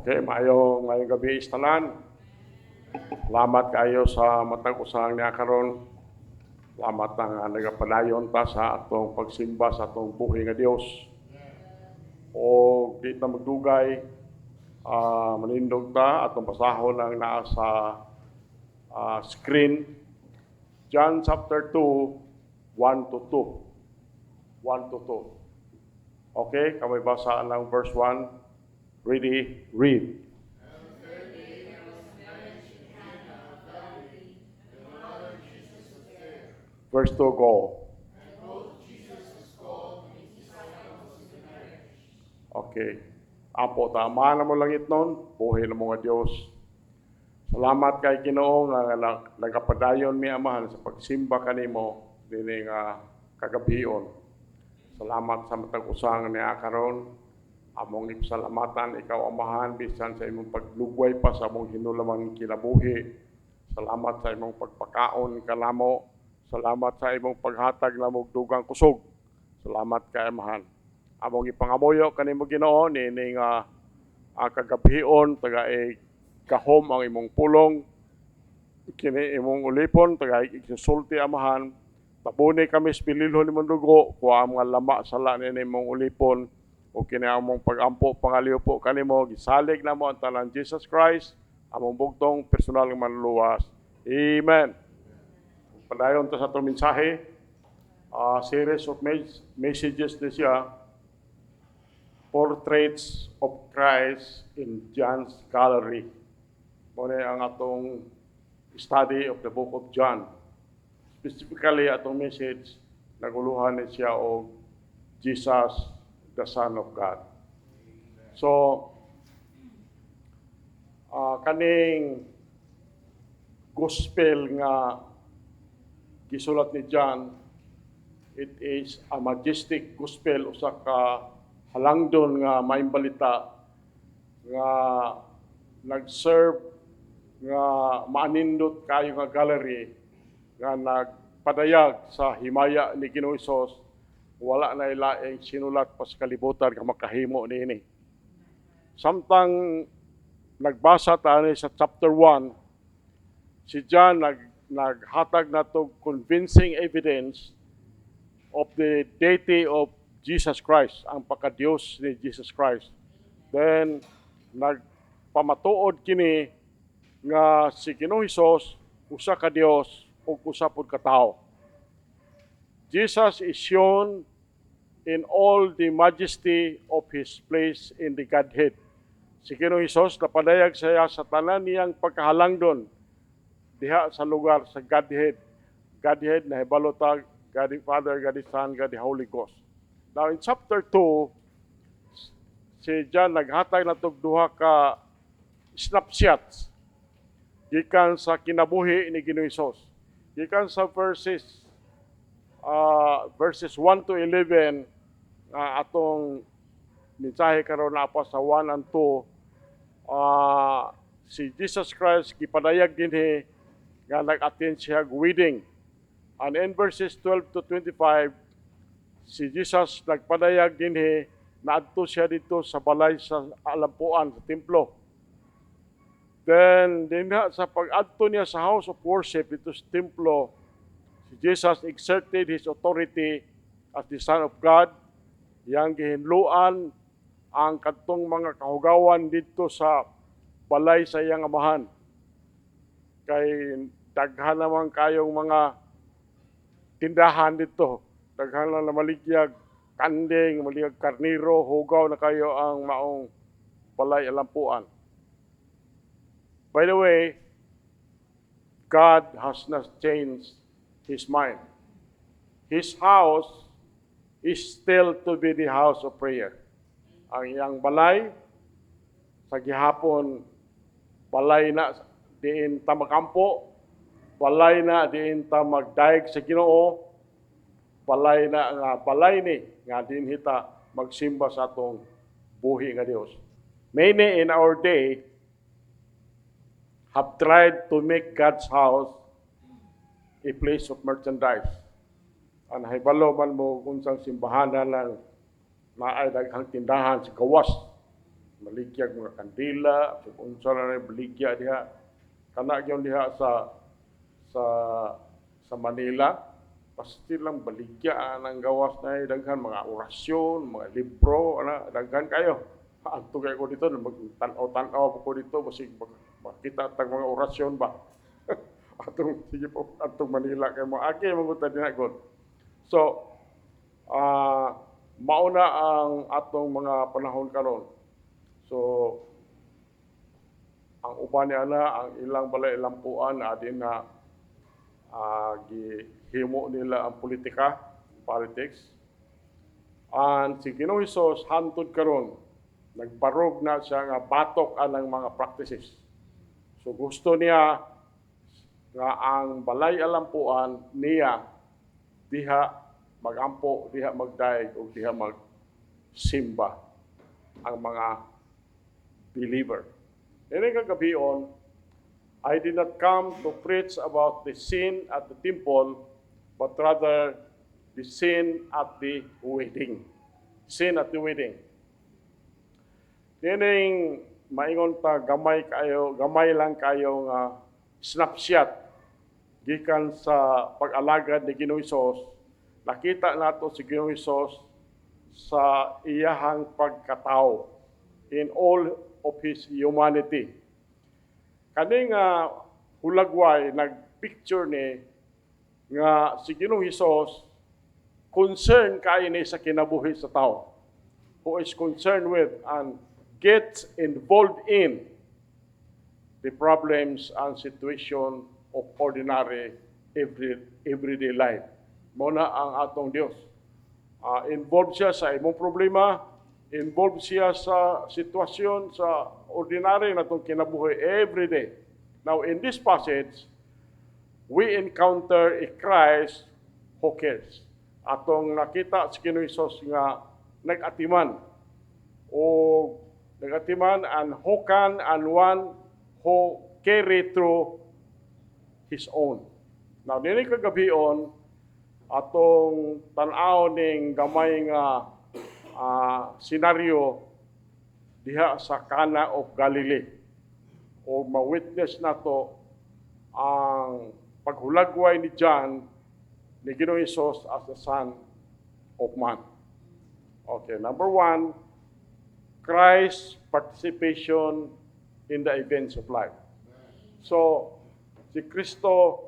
Okay, mayong gabi istanan. Salamat kayo sa matag usang niya karon. Salamat ang nagapadayon ta sa atong pagsimba sa atong buhi nga Dios. O di ta magdugay, manindog ta atong basahon ang naa sa screen. John chapter 2, 1 to 2. 1 to 2. Okay, kami basa ng verse 1. Ready, read. Verse 2, go. Okay. Apo, tama na mo langit nun. Buhay na mga Diyos. Salamat kay Ginoo nga nagapadayon mi Amahan sa pagsimba kanimo dining kagabion. Salamat sa matag usang niya karon. Among ipasalamatan ikaw Amahan bisan sa imong paglugway pa sa among hinulamang kinabuhi. Salamat sa imong pagpakaon kanamo. Salamat sa imong paghatag namog dugang kusog. Salamat kay Amahan. Among ipangamuyo kanimo Ginoo nining kagabion taga kahom ang imong pulong kini imong ulipon taga igsulti Amahan. Tabuni kami sa pililhon nimong dugo kuha ang mga lama sala ni imong ulipon o kini among pagampo pangaliw po kanimo gisalig namo ang tanan Jesus Christ among bugtong personal nga manluwas. Amen. Padayon ta sa atong mensahe, series of messages na siya, Portraits of Christ in John's Gallery. Muna ang atong study of the book of John. Specifically, atong message, naguluhan ni siya o Jesus, the Son of God. So, kaning gospel nga gisulat ni John, it is a majestic gospel, usa ka halangdon nga maayong balita nga nag-serve nga maanindot kayo nga gallery nga nagpadayag sa himaya ni Ginoong Hesus. Wala na ilaing sinulat pa sa kalibutan nga makahimo niini. Samtang nagbasa tayo sa chapter 1, si John naghatag na to convincing evidence of the deity of Jesus Christ, ang pagka-Diyos ni Jesus Christ. Then, nagpamatuod kini nga si Ginoong Hesus usa ka Dios ug usa pud ka tawo. Jesus is shown in all the majesty of His place in the Godhead. Si Ginoong Hesus napadayag siya sa tanan niyang pagkahalangdon diha sa lugar sa Godhead. Godhead na hibalotag God the Father, God the Son, God the Holy Ghost. Now in chapter 2, si John naghatag na tog duha ka snapshots gikan sa kinabuhi ni Ginoong Hesus. Gikan sa verses 1 to 11 atong mensahe karon na pa sa 1 and 2, si Jesus Christ gipadayag dinhi nga nag-attend siya wedding. And in verses 12 to 25, si Jesus nagpadayag dinhi naadto siya dito sa balay sa alampuan sa templo. Then dinha sa pag-adto niya sa house of worship dito sa templo, si Jesus exerted His authority as the Son of God. Yang gihinluan ang kadtong mga kahugawan dito sa balay sa iyang Amahan. Kay daghan naman kayong mga tindahan dito. Daghan na maligyag kanding, maligyag karniro, hugaw na kayo ang maong balay alampuan. By the way, God has not changed His mind. His house is still to be the house of prayer. Ang iyang balay, sa gihapon, balay na diin ta makampo, balay na diin ta magdaig sa Ginoo, balay na nga balay ni nga dinhi ta magsimba sa atong buhi nga Dios. Many in our day have tried to make God's house a place of merchandise. Ang hibalo man mo unsang simbahan lang na ay daghang tindahan sa gawas. Maligyag mga kandila, kung unsa na rin baligya diha. Kana gyud diha sa sa Manila, pasti lang baligya ang gawas na daghan mga orasyon, mga libro, daghan kayo. Adto kay ko dito, magtanaw-tanaw ko dito, basig makita tag mga orasyon ba. Atong sige po, atong Manila kay mo agi manguta dinha gud. So, mauna ang atong mga panahon karon. So, ang uban niya na, ang ilang balay lampuan, adin na gihimo nila ang politika, politics. And si Ginoong Hesus hantod karon nagbarog na siya nga batok anang mga practices. So gusto niya nga ang balay alampuan niya diha magampo, diha magdaig o diha magsimba ang mga believer. Ini kagabion, I did not come to preach about the sin at the temple, but rather the sin at the wedding. Sin at the wedding. Kining maingon ta gamay lang kayo nga snapshot gikan sa pag-alagad ni Ginoong Hesus. Nakita nato si Ginoong Hesus sa iyahang pagkatao in all of his humanity. Kaning hulagway nagpicture ni nga si Ginoong Hesus concerned kay ni sa kinabuhi sa tao, who is concerned with and gets involved in the problems and situation of ordinary everyday life. Muna ang atong Dios. Involved siya sa imong problema, involved siya sa sitwasyon sa ordinary na itong kinabuhi every day. Now, in this passage, we encounter a Christ who cares. Atong nakita si Ginoong Hesus nga nag-atiman and who can and one who carry through his own. Now, dili kagabion, atong tan-aw ning gamay nga senaryo diha sa Cana of Galilee. O ma-witness nato ang paghulagway ni John ni Ginoong Hesus as the Son of Man. Okay, number 1, Christ's participation in the events of life. So, si Kristo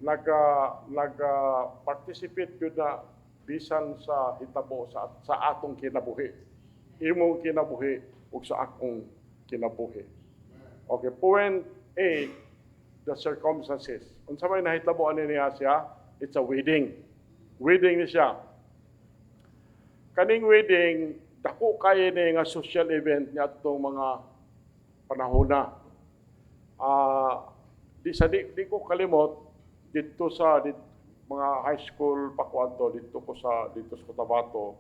nag-participate yun na bisan sa hitabo sa atong kinabuhi. Imong kinabuhi ug sa akong kinabuhi. Okay, point A, the circumstances. Unsa may nahitaboan niya siya? It's a wedding. Wedding ni siya. Kaning wedding, dako kay ni nga social event niya itong mga panahon na. Di ko kalimot dito sa mga high school pakuanto dito sa Cotabato,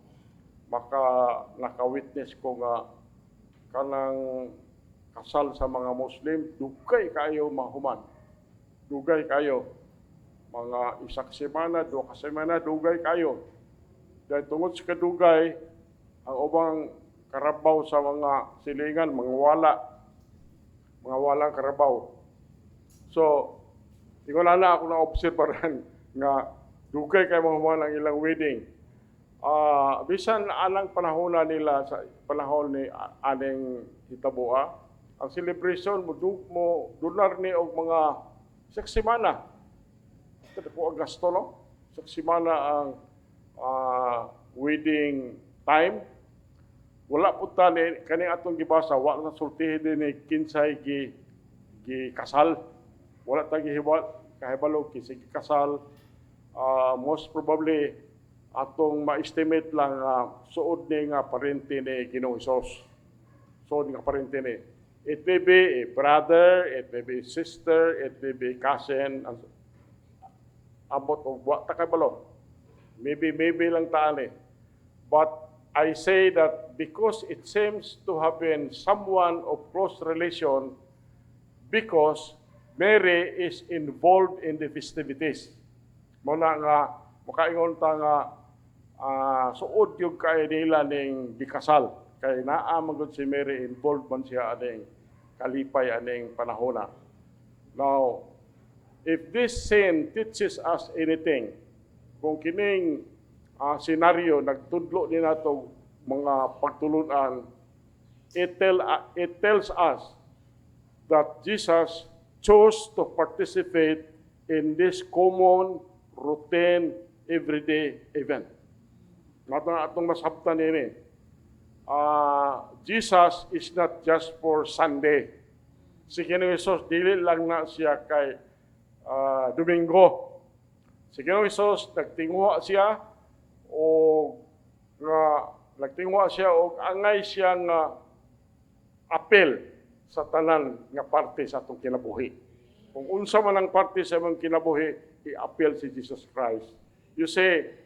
naka-witness ko nga kanang kasal sa mga Muslim, dugay kayo mahuman. Dugay kayo. Mga isak semana, 2 ka semana, dugay kayo. Dahil tungod sa kadugay, ang ubang karabaw sa mga silingan, mga walang karabaw. So, tingnan na ako na-obserbaran nga dugay kayo mahuman ang ilang wedding. Bisan alang panahon nila sa panahon ni aning hitaboa, ang celebration mo dunar ni og mga 6 semana. Kada ko Agosto no? 6 semana ang wedding time. Wala po tani kaning atong gibasa, wala na sultihin din ni kinsay gi kasal. Wala ta kahibalo kinsay gi kasal. Most probably atong ma-estimate lang suod ni nga parente ni Ginoong Hesus. Suod nga parente ni. It may be a brother, it may be a sister, it may be a cousin, abot o wa ta kabalo. Maybe lang taani. But I say that because it seems to have been someone of close relation, because Mary is involved in the festivities. Muna nga, makaingon ta nga suod yung kay nila ning gikasal. kay naa man gud si Mary involved man siya aning kalipay aning panahona. Now, if this scene teaches us anything, kung kining senaryo nagtudlo ni nato mga pagtulunan, it tells us that Jesus chose to participate in this common, routine, everyday event. Atong masabtan ini. Jesus is not just for Sunday. Si Ginoong Hesus dili lang na siya kay Domingo. Si Ginoong Hesus nagtingwa siya o angay siya nga apel sa tanan nga parte sa atong kinabuhi. Kung unsa man ang parte sa among kinabuhi, i-apel si Jesus Christ. You say,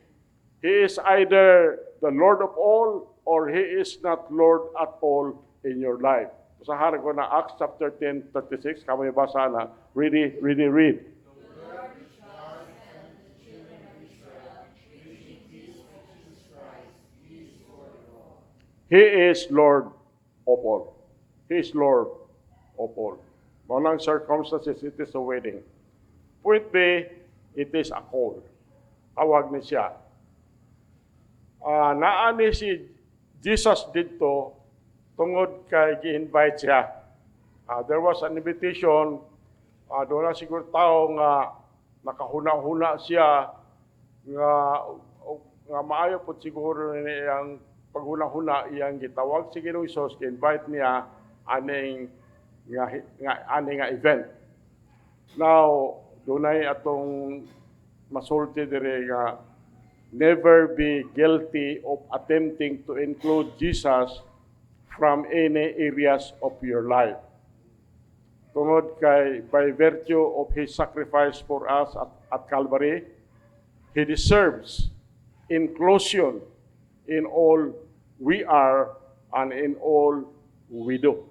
He is either the Lord of all or He is not Lord at all in your life. Usahan ko na Acts chapter 10:36, kamo basa na, read. He is Lord of all. He is Lord of all. Walang circumstances, it is a wedding. Point B, it is a call. Tawag ni siya. Naani si Jesus dito tungod kay gi-invite siya. There was an invitation. Doon na siguro tao nga nakahuna-huna siya nga maayo po siguro niyang paghuna-huna iyang gitawag si Ginoong Hesus, gi-invite niya aning nga event. Now, dunay atong masulti dire nga never be guilty of attempting to include Jesus from any areas of your life. Tungod kay by virtue of His sacrifice for us at Calvary, He deserves inclusion in all we are and in all we do.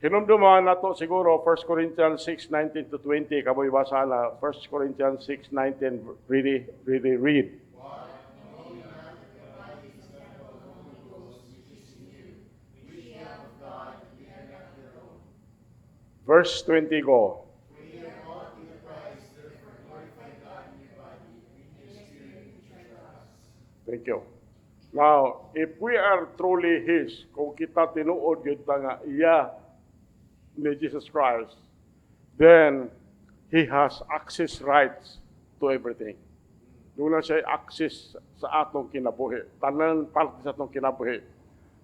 Hinumduman nato siguro 1 Corinthians 6:19-20, kamoy basa na 1 Corinthians 6:19, read. Verse 20 go. Thank you. Now, if we are truly His, kung kita tinuod yun nga iya ni Jesus Christ, then He has access rights to everything. Doon na siya access sa atong kinabuhi. Tanan parte sa atong kinabuhi.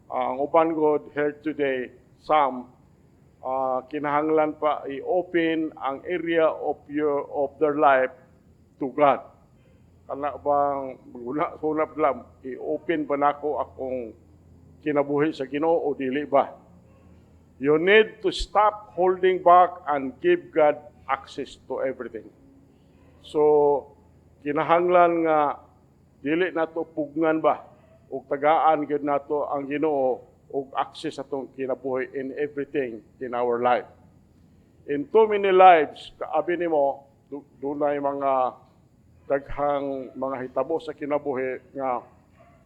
Ang uban God here today, some kinahanglan pa i-open ang area of their life to God. Kana bang hunap lang i-open ba nako akong kinabuhi sa Ginoo o dili ba? You need to stop holding back and give God access to everything. So, kinahanglan nga dili nato pugngan ba ug tagaan gyud nato ang Ginoo ug access atong kinabuhi in everything in our life. In too many lives, kaabi nimo dunay mga daghang mga hitabo sa kinabuhi nga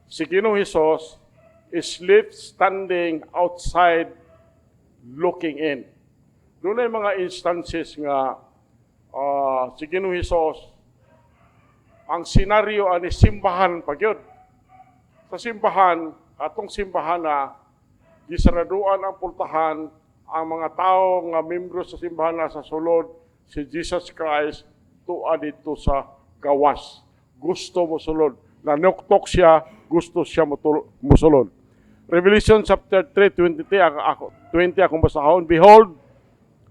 si Ginoong Hesus is left standing outside looking in. Dunay mga instances nga si Ginoong Hesus ang senaryo ani simbahan pagyud. Sa simbahan, atong simbahan na gisaraduan ang pultahan ang mga tao nga membro sa simbahan na sa sulod si Jesus Christ tuwa dito sa gawas. Gusto mo sulod. Nanuktok siya, gusto siya musulod. Revelation chapter 3:20 akong basahon. Behold,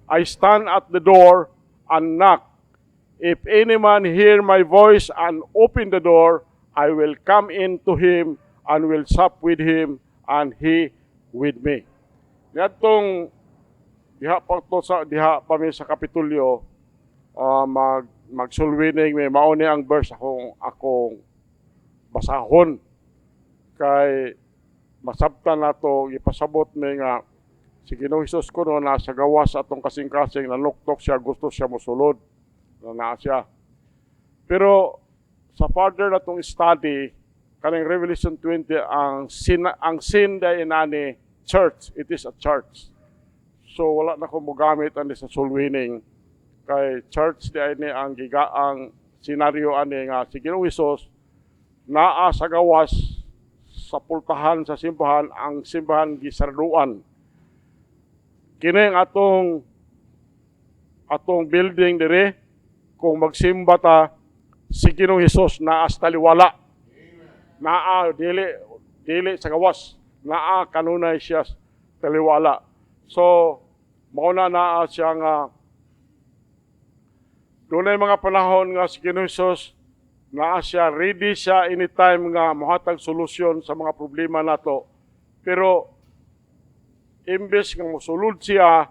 I stand at the door and knock. If any man hear my voice and open the door, I will come in to him and will sup with him and he with me. Yatong diha pa mi sa Kapitulyo, magsulwining may mauni ang verse akong basahon kay masabtan nato ipasabot mi nga si Ginoong Hesus kuno nasa gawas atong kasing-kasing nanuktok siya, gusto siya mosulod na naa siya. Pero sa further natong study kaning Revelation 20 ang sin dai inani church, it is a church. So wala na ko mogamit ani sa soul winning kay church dai ni ang gigaang senaryo ani nga si Ginoong Hesus naa sa gawas sa pultahan sa simbahan, ang simbahan gisarduan. Kini ang atong building dire, kung magsimba ta, si Ginoong Hesus naa sa taliwala. Naa dili sa gawas, naa kanunay siya sa taliwala. So mauna naa siya nga dunay mga panahon nga si Ginoong Hesus naa siya, ready siya anytime nga mohatag solusyon sa mga problema nato. Pero imbes nga mosulod siya,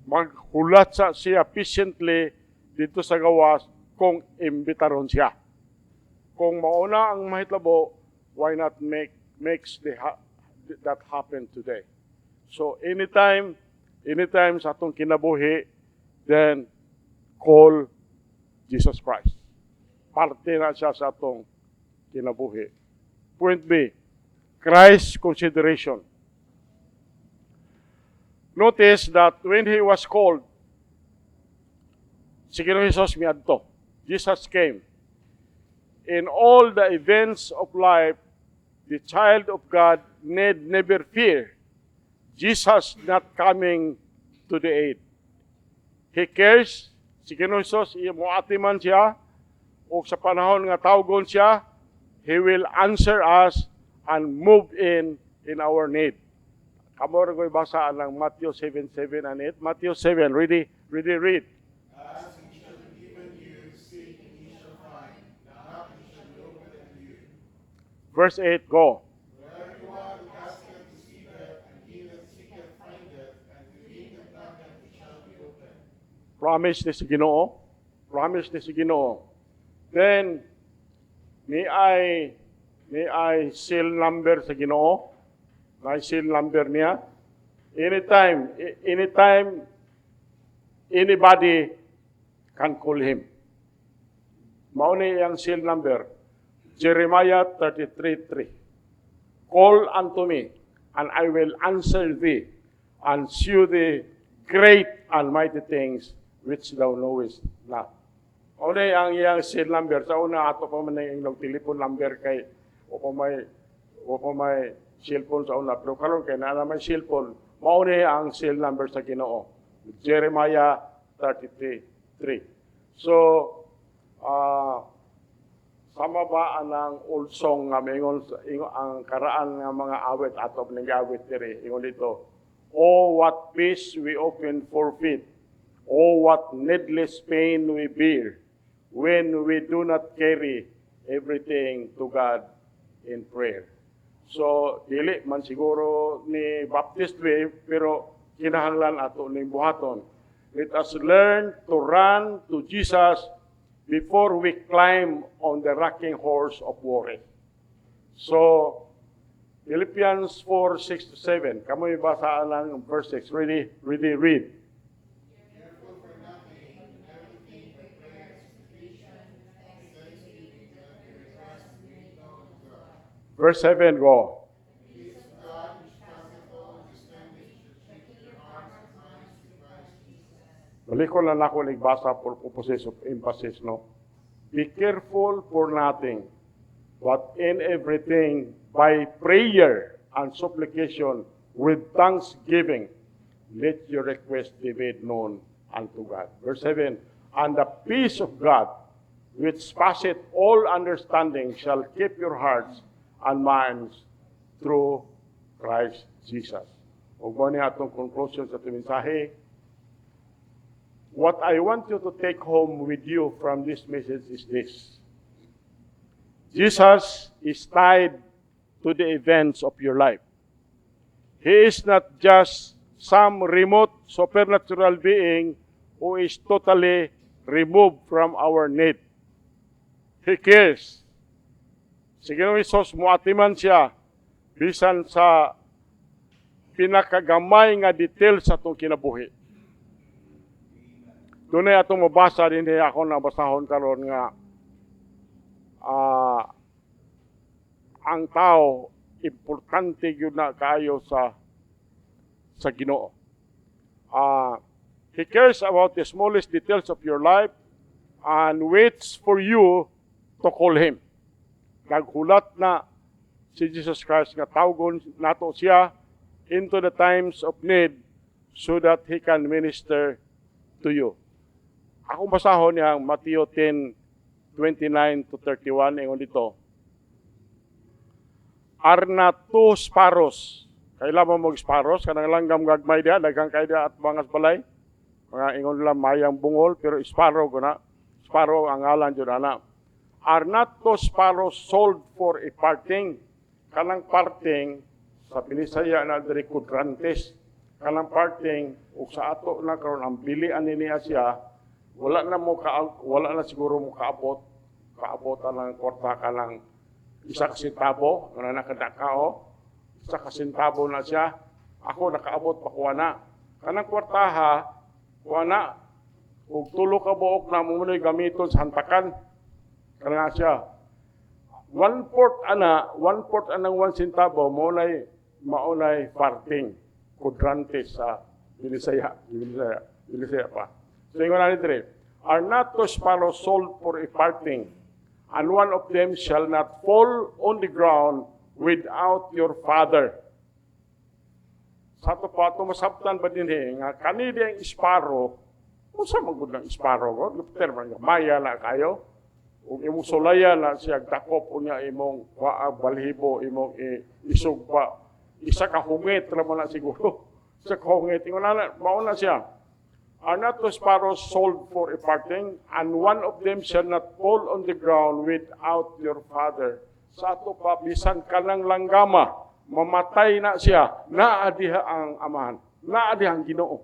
maghulat siya patiently dito sa gawas kung imbitaron siya. Kung mauna ang mahitabo, why not makes that happen today? So anytime sa atong kinabuhi, then call Jesus Christ. Parte na siya sa atong kinabuhi. Point B, Christ's consideration. Notice that when he was called, si Ginoong Hesus miadto. Jesus came. In all the events of life, the child of God need never fear Jesus not coming to the aid. He cares. Si Ginoong Hesus, muatiman siya, o sa panahon nga tawgon siya, He will answer us and move in our need. Kamo rin ko'y basa ng Matthew 7:7 and 8. Matthew 7, ready read. Ask and it shall be given you, seek and ye shall find, knock and it shall be opened unto you. Verse 8, go. For everyone who asketh receiveth, and he that seeketh findeth, and to him that knocketh it shall be opened. Promise ni si Ginoo. Then, ni ay seal number sa Ginoo. May seal number niya. Anytime, anybody can call him. Mauni ang seal number. Jeremiah 33:3. Call unto me, and I will answer thee, and shew thee great and mighty things which thou knowest not. Mauni ang iyang seal number. Sa una, ato pa man yung telephone number kay o pa may cellphone sa una. Pero karon kay na may cellphone, mauni ang seal number sa Ginoo. Jeremiah 33:3. So, sama ba ang old song nga mingon ang karaan nga mga awit ato nag-awit diri ingon dito, oh what peace we often forfeit, oh what needless pain we bear when we do not carry everything to God in prayer. So dili man siguro ni Baptist way, pero kinahanglan ato ning buhaton. Let us learn to run to Jesus before we climb on the rocking horse of worry. So, Philippians 4:6-7. Kamoy basa lang ang verse 6. Ready, read. Therefore for nothing, in everything by prayer and supplication, with thanksgiving, let your requests be made known to God. Verse 7, go. The peace of God, which passeth all understanding, shall keep your hearts and minds through Christ Jesus. Balikon lang ako nagbasa for purposes of emphasis, no? Be careful for nothing, but in everything, by prayer and supplication, with thanksgiving, let your request be made known unto God. Verse 7, and the peace of God, which passeth all understanding, shall keep your hearts and minds through Christ Jesus. Ug mo ni atong conclusion sa itong mensahe. What I want you to take home with you from this message is this. Jesus is tied to the events of your life. He is not just some remote supernatural being who is totally removed from our need. He cares. Si Ginoong Hesus, muatiman siya bisan sa pinakagamay nga detail sa itong kinabuhi. Doon ay atong mabasa din ako na basahon karon nga ang tao importante gyud na kaayo sa Ginoo. He cares about the smallest details of your life and waits for you to call Him. Naghulat na si Jesus Christ nga tawgon nato siya into the times of need so that He can minister to you. Ako basahon niya Matthew 10:29 to 31 ingon dito. Arna two sparrows. Kailan mo sparrows? Kanang langgam gagmay dia, daghang kay dia at mga balay. Mga ingon nila mayang bungol, pero sparrow ko na. Sparrow ang ngalan dyan na. Are not those sparrows sold for a parting? Kanang parting, sa Pinisaya na dari kudrantes. Kanang parting, ug sa ato na karon ang bilian niya siya, wala na siguro mo kaabot ang kwarta ka ng isa kasintabo, na nakadakao, isa kasintabo na siya, ako nakaabot pa kuha na. Kanang kwartaha, kuha na, ug tulo ka buok na mumunoy gamiton sa hantakan, kanang siya. 1/4 anang 1 centavo, maunay parting, kudrante sa Bilisaya pa. So yung na nito, are not those sparrows sold for a parting, and one of them shall not fall on the ground without your Father. Sa ito pa, ito masabtan ba din nga kanina yung sparrow, kung saan magod ng sparrow ko? Pero maya na kayo, kung imong sulaya na siya, dakop o niya imong balhibo, imong isog pa, isa ka hungit naman na siguro. Isa ka hungit, mauna siya. Are not those sparrows sold for a parting, and one of them shall not fall on the ground without your Father. Sa ato pa, bisan ka ng langgama, mamatay na siya, naadiha ang amahan, naadiha ang Ginoo.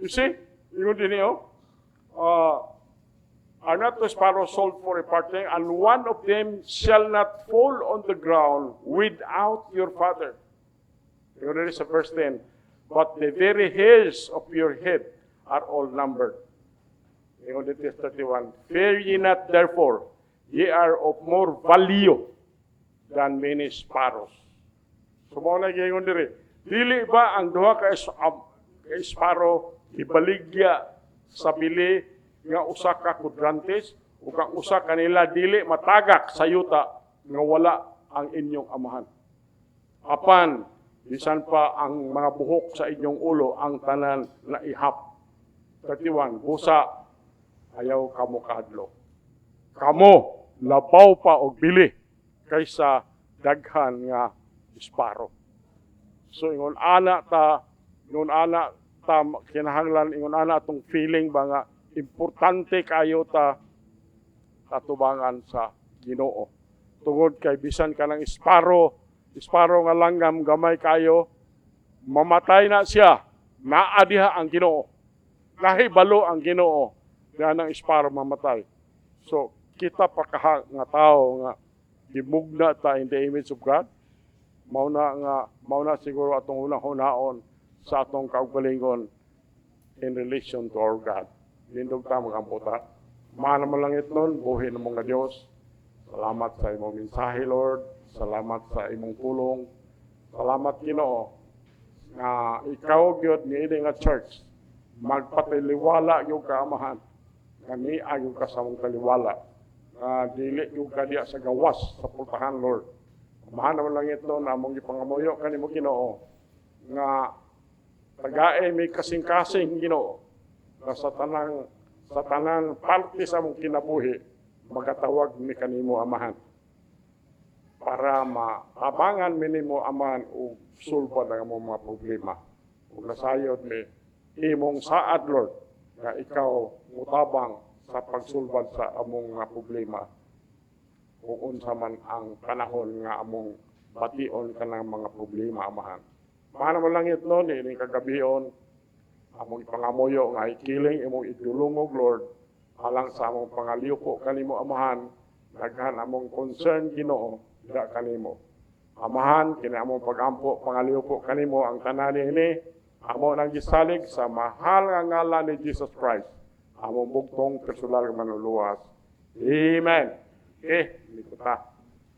You see? Yun din niyo. Are not those sparrows sold for a parting, and one of them shall not fall on the ground without your Father. Yun din sa verse 10. But the very hairs of your head are all numbered. Ingon dito 31. Fear ye not therefore, ye are of more value than many sparrows. So mo na gingon diri. Dili ba ang duha ka sparrow ibaligya sa bili nga usa ka kudrantes ug ang usa kanila dili matagak sa yuta nga wala ang inyong amahan. Apan bisan pa ang mga buhok sa inyong ulo ang tanan na ihap. 31, busa, ayaw kamo kahadlo. Kamo, labaw pa og bili kaysa daghan nga sparrow. So ingon ana ta kinahanglan ingon ana atong feeling ba nga importante kayo ta katubangan sa Ginoo. Tungod kay bisan ka ng sparrow nga langgam gamay kayo, mamatay na siya, naadiha ang Ginoo. Nahibalo ang Ginoo nga ng sparrow mamatay. So, kita pa nga tao nga gimugna ta in the image of God. Mauna siguro atong unang-hunaon sa atong kaugalingon in relation to our God. Lindog ta magamputa. Mahal naman lang itnon, buhin mo nga Diyos. Salamat sa imong mensahe, Lord. Salamat sa imong tulong. Salamat, Ginoo, nga ikaw gyud niini nga church magpatiliwala yung kaamahan. Kani ayaw ka sa mong taliwala. Dili yung ka diya sa gawas sa pultahan, Lord. Amahan naman lang ito na mong ipangamuyo kani mo Ginoo. Nga tagae may kasing-kasing Ginoo. Na sa tanang parte sa mong kinabuhi, magatawag ni kanimo amahan. Para maabangan minimo amahan o sulbad ang mga problema. Kung nasayod mi, imong saad, Lord, nga ikaw mutabang sa pagsulbad sa among nga problema. Kung unsa man ang panahon nga among bation ka ng mga problema, amahan. Paano mo lang ito, ini kagabion, among ipangamuyo nga ikiling, imong idulungog, Lord, alang sa among pangaliyuko kanimo, amahan, daghan among concern, Ginoo, da kanimo. Amahan, kini among pagampo, pangaliyuko kanimo, ang tanan ini, amo nang gisalig sa mahal nga ngalan ni Jesus Christ. Amo bugtong personal nga manuluwas. Amen. Okay, likota.